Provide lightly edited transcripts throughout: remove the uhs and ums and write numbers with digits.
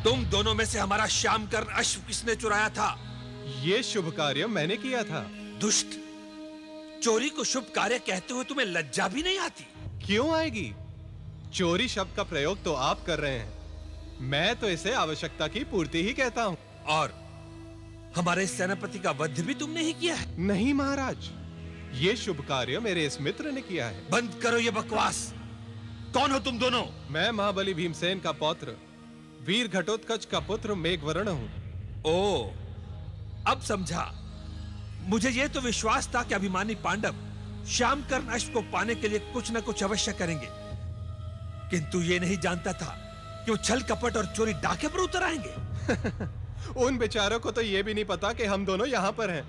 तुम दोनों में से हमारा श्यामकर्ण अश्व किसने चुराया था? ये शुभ कार्य मैंने किया था। दुष्ट, चोरी को शुभ कार्य कहते हुए तुम्हें लज्जा भी नहीं आती? क्यों आएगी? चोरी शब्द का प्रयोग तो आप कर रहे हैं, मैं तो इसे आवश्यकता की पूर्ति ही कहता हूँ। और हमारे सेनापति का वध भी तुमने ही किया है? नहीं महाराज, ये शुभ कार्य मेरे इस मित्र ने किया है। बंद करो ये बकवास। कौन हो तुम दोनों? मैं महाबली भीमसेन का पौत्र, वीर घटोत्कच का पुत्र मेघवर्ण हूँ। ओ, अब समझा। मुझे यह तो विश्वास था कि अभिमानी पांडव श्यामकर्ण अश्व को पाने के लिए कुछ न कुछ अवश्य करेंगे, किंतु ये नहीं जानता था कि वो छल कपट और चोरी डाके पर उतर आएंगे। उन बेचारों को तो ये भी नहीं पता कि हम दोनों यहाँ पर हैं।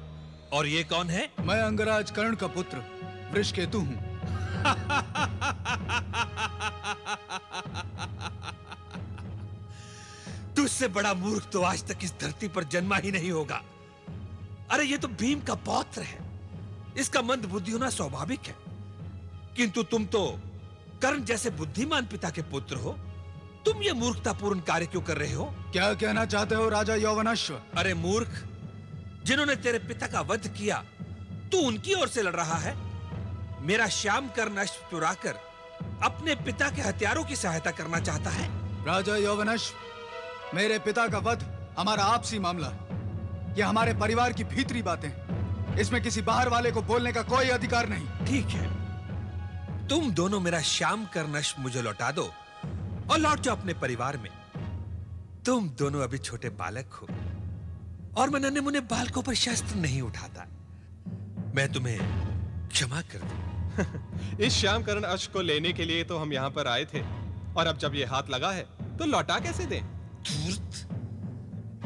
और ये कौन है? मैं अंगराज कर्ण का पुत्र वृषकेतु हूँ। तुझसे बड़ा मूर्ख तो आज तक इस धरती पर जन्मा ही नहीं होगा। अरे ये तो भीम का पौत्र है, इसका मंद बुद्धि होना स्वाभाविक है, किंतु तुम तो कर्ण जैसे बुद्धिमान पिता के पुत्र हो। तुम ये मूर्खतापूर्ण कार्य क्यों कर रहे हो? क्या कहना चाहते हो राजा यौवनाश्व? अरे मूर्ख, जिन्होंने तेरे पिता का वध किया तू उनकी ओर से लड़ रहा है। मेरा श्यामकर्ण अश्व चुराकर अपने पिता के हथियारों की सहायता करना चाहता है। राजा यौवनाश्व, मेरे पिता का वध हमारा आपसी मामला है। यह हमारे परिवार की भीतरी बातें, इसमें किसी बाहर वाले को बोलने का कोई अधिकार नहीं। ठीक है, तुम दोनों मेरा श्यामकर्ण अश्व मुझे लौटा दो और लौट जाओ अपने परिवार में। तुम दोनों अभी छोटे बालक हो और मैं नन्हे मुन्ने बालकों पर शस्त्र नहीं उठाता। मैं तुम्हें क्षमा कर दूं। इस श्यामकर्ण अश्व को लेने के लिए तो हम यहाँ पर आए थे, और अब जब ये हाथ लगा है तो लौटा कैसे दें?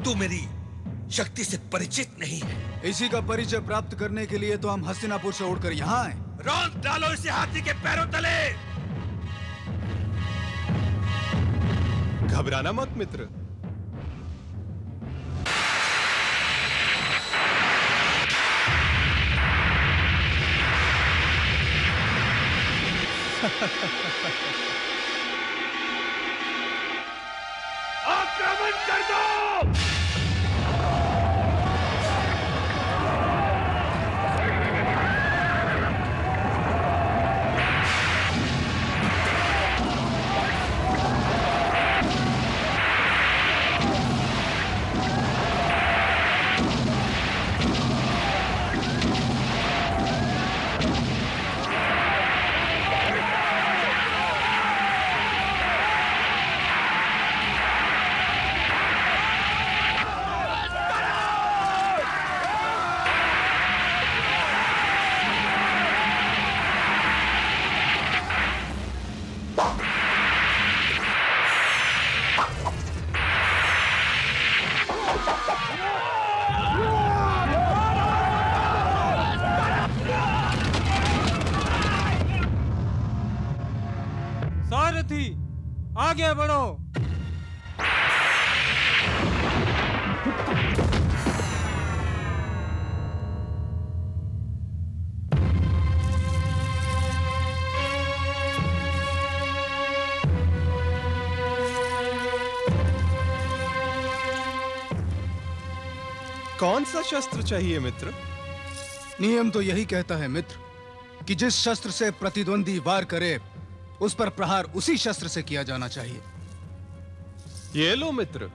तू मेरी शक्ति से परिचित नहीं है। इसी का परिचय प्राप्त करने के लिए तो हम हस्तिनापुर से उड़कर यहाँ आए। रौंद डालो इसे हाथी के पैरों तले। घबराना मत मित्र। आक्रमण कर दो। सारथी आगे बढ़ो। कौन सा शस्त्र चाहिए मित्र? नियम तो यही कहता है मित्र कि जिस शस्त्र से प्रतिद्वंदी वार करे उस पर प्रहार उसी शस्त्र से किया जाना चाहिए। ये लो मित्र।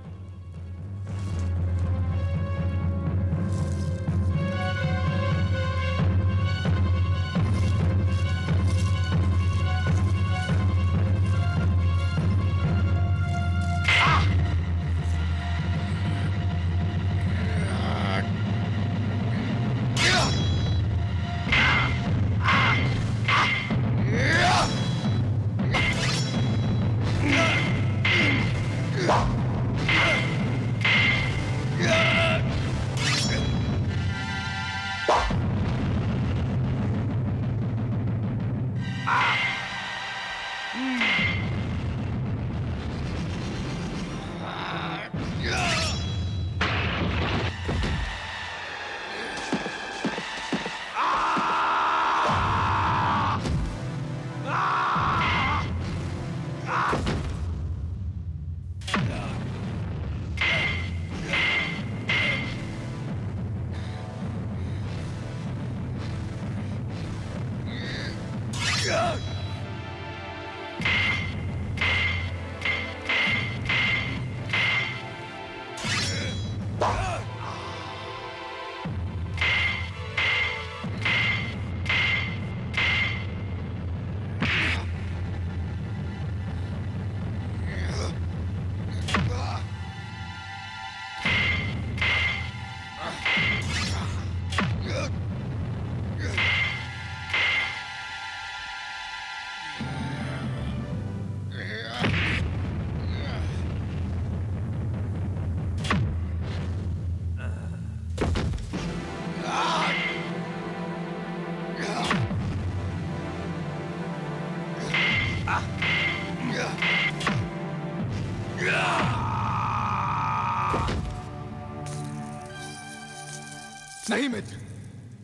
नहीं मित्र,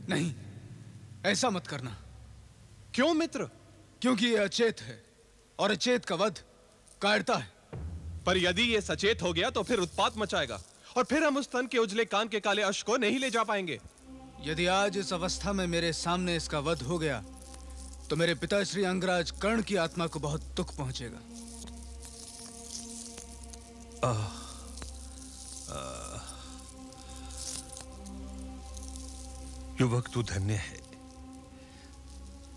नहीं, ऐसा मत करना। क्यों मित्र? क्योंकि ये अचेत है और अचेत का वध कायरता है। पर यदि ये सचेत हो गया तो फिर उत्पात मचाएगा और फिर हम उस तन के उजले कान के काले अश्क को नहीं ले जा पाएंगे। यदि आज इस अवस्था में मेरे सामने इसका वध हो गया तो मेरे पिता श्री अंगराज कर्ण की आत्मा को बहुत दुख पहुंचेगा। युवक तू धन्य है।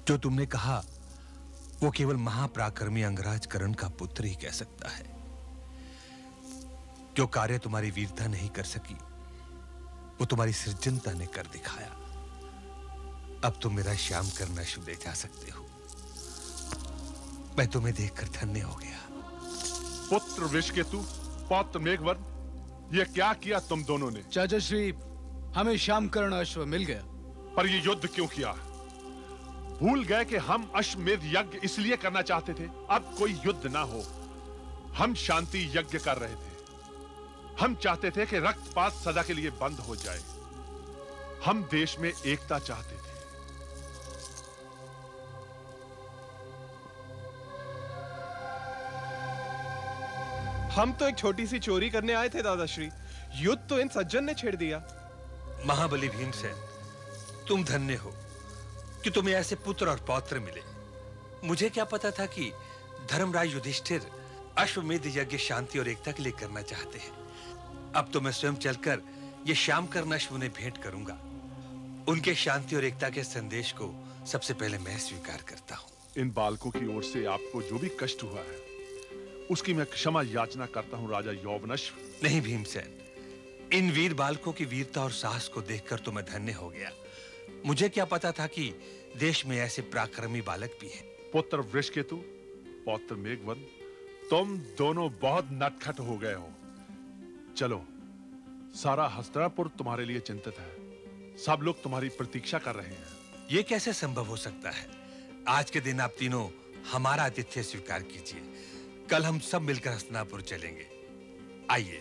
जो तुमने कहा वो केवल महापराक्रमी अंगराज कर्ण का पुत्र ही कह सकता है। जो कार्य तुम्हारी वीरता नहीं कर सकी वो तुम्हारी सृजनता ने कर दिखाया। अब तुम मेरा श्याम करना शुभ ले जा सकते हो। मैं तुम्हें देखकर धन्य हो गया। पुत्र वृषकेतु, पौत्र मेघवर्ण, ये क्या किया तुम दोनों ने? चाचा श्री, हमें श्याम कर्ण अश्व मिल गया। पर ये युद्ध क्यों किया? भूल गए कि हम अश्वमेध यज्ञ इसलिए करना चाहते थे। अब कोई युद्ध ना हो। हम शांति यज्ञ कर रहे थे। हम चाहते थे कि रक्तपात सदा के लिए बंद हो जाए। हम देश में एकता चाहते थे। हम तो एक छोटी सी चोरी करने आए थे दादाश्री। युद्ध तो इन सज्जन ने छेड़ दिया। महाबली भीमसेन, तुम धन्य हो कि तुम्हें ऐसे पुत्र और पौत्र मिले। मुझे क्या पता था कि धर्मराज युधिष्ठिर अश्वमेध यज्ञ शांति और एकता के लिए करना चाहते हैं। अब तो मैं स्वयं चलकर ये श्याम कर्ण अश्व उन्हें भेंट करूंगा। उनके शांति और एकता के संदेश को सबसे पहले मैं स्वीकार करता हूं। इन बालकों की ओर से आपको जो भी कष्ट हुआ है उसकी मैं क्षमा याचना करता हूं राजा यौवनश्व। नहीं भीमसेन, इन वीर बालकों की वीरता और साहस को देखकर तो मैं धन्य हो गया। मुझे क्या पता था कि देश में ऐसे पराक्रमी बालक भी हैं। पुत्र वृषकेतु, पौत्र मेघवर्ण, तुम दोनों बहुत नटखट हो गए हो। चलो, सारा हस्तिनापुर तुम्हारे लिए चिंतित है। सब लोग तुम्हारी प्रतीक्षा कर रहे हैं। ये कैसे संभव हो सकता है? आज के दिन आप तीनों हमारा आतिथ्य स्वीकार कीजिए। कल हम सब मिलकर हस्तिनापुर चलेंगे। आइए।